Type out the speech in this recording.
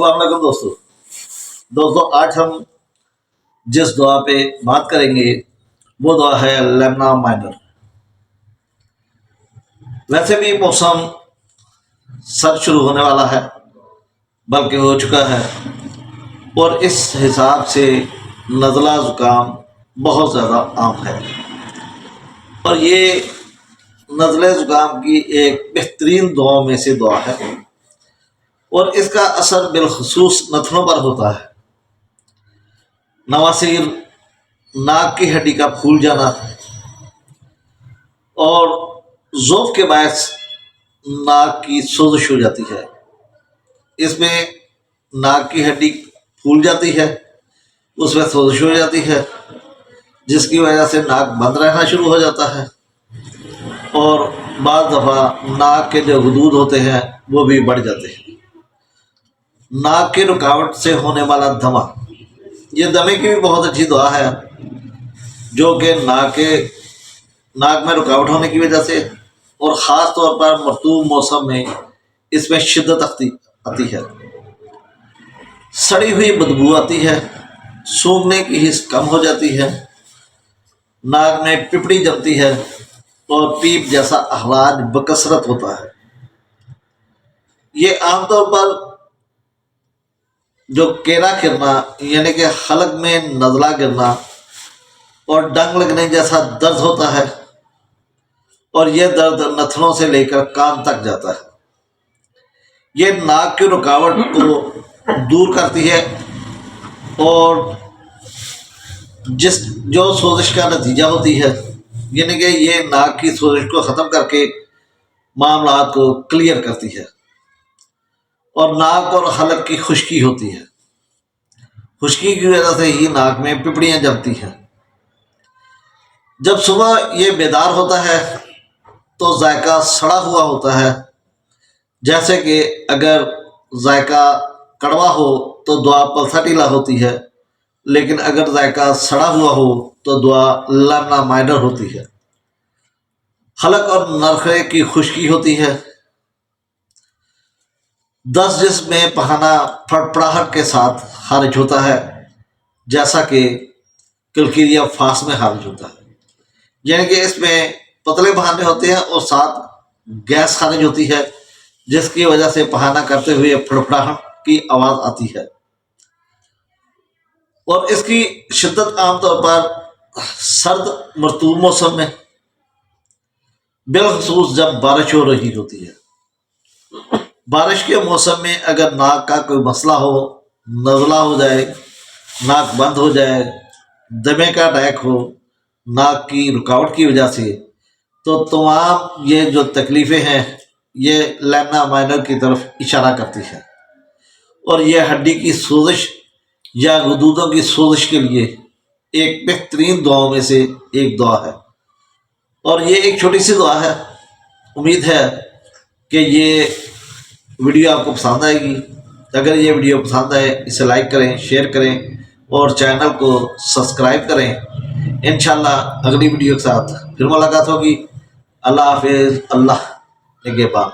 अस्सलाम वालेकुम दोस्तों आज हम जिस दुआ पे बात करेंगे वो दुआ है लेमना माइनर। वैसे भी मौसम सर्द शुरू होने वाला है, बल्कि हो चुका है, और इस हिसाब से नज़ला ज़ुकाम बहुत ज़्यादा आम है। और ये नज़ले ज़ुकाम की एक बेहतरीन दुआओं में से दुआ है, और इसका असर बिलखसूस नथनों पर होता है। नवासिर, नाक की हड्डी का फूल जाना और ज़ोफ़ के बायस नाक की सोजिश हो जाती है। इसमें नाक की हड्डी फूल जाती है, उसमें सोजिश हो जाती है, जिसकी वजह से नाक बंद रहना शुरू हो जाता है, और बाज़ दफ़ा नाक के जो हदूद होते हैं वो भी बढ़ जाते हैं। नाक की रुकावट से होने वाला दमा, ये दमे की भी बहुत अच्छी दुआ है, जो कि नाक में रुकावट होने की वजह से और ख़ास तौर पर मरतूब मौसम में इसमें शिद्दत आती है, सड़ी हुई बदबू आती है, सूंघने की हिस्स कम हो जाती है, नाक में पिपड़ी जमती है और पीप जैसा अखराज बकसरत होता है। ये आमतौर पर जो केरा गिरना यानी कि हलक में नज़ला गिरना और डंग लगने जैसा दर्द होता है, और यह दर्द नथनों से लेकर कान तक जाता है। ये नाक की रुकावट को दूर करती है, और जो सोजिश का नतीजा होती है, यानी कि ये नाक की सोजिश को ख़त्म करके मामलात को क्लियर करती है, और नाक और हलक की खुश्की होती है। खुश्की की वजह से ही नाक में पिपड़ियाँ जमती हैं। जब सुबह ये बेदार होता है तो जायका सड़ा हुआ होता है, जैसे कि अगर जायका कड़वा हो तो दुआ पल्साटीला होती है, लेकिन अगर जायका सड़ा हुआ हो तो दुआ लेमना माइनर होती है। हलक और नरखे की खुश्की होती है। दस जिस्म में पहाना फड़फड़ाहट के साथ खारिज होता है, जैसा कि कलकीरिया फास में खारिज होता है, यानी कि इसमें पतले बहाने होते हैं और साथ गैस खारिज होती है, जिसकी वजह से पहाना करते हुए फड़फड़ाहट की आवाज़ आती है। और इसकी शिद्दत आमतौर पर सर्द मरतूब मौसम में, बिलखसूस जब बारिश हो रही होती है। बारिश के मौसम में अगर नाक का कोई मसला हो, नज़ला हो जाए, नाक बंद हो जाए, दमे का अटैक हो नाक की रुकावट की वजह से, तो तमाम ये जो तकलीफ़ें हैं ये लेमना माइनर की तरफ इशारा करती है। और ये हड्डी की सोजिश या गुदूदों की सोजिश के लिए एक बेहतरीन दुआओं में से एक दुआ है। और ये एक छोटी सी दुआ है। उम्मीद है कि ये वीडियो आपको पसंद आएगी। अगर ये वीडियो पसंद आए इसे लाइक करें, शेयर करें और चैनल को सब्सक्राइब करें। इंशाल्लाह अगली वीडियो के साथ फिर मुलाकात होगी। अल्लाह हाफिज़, अल्लाह निगहबान।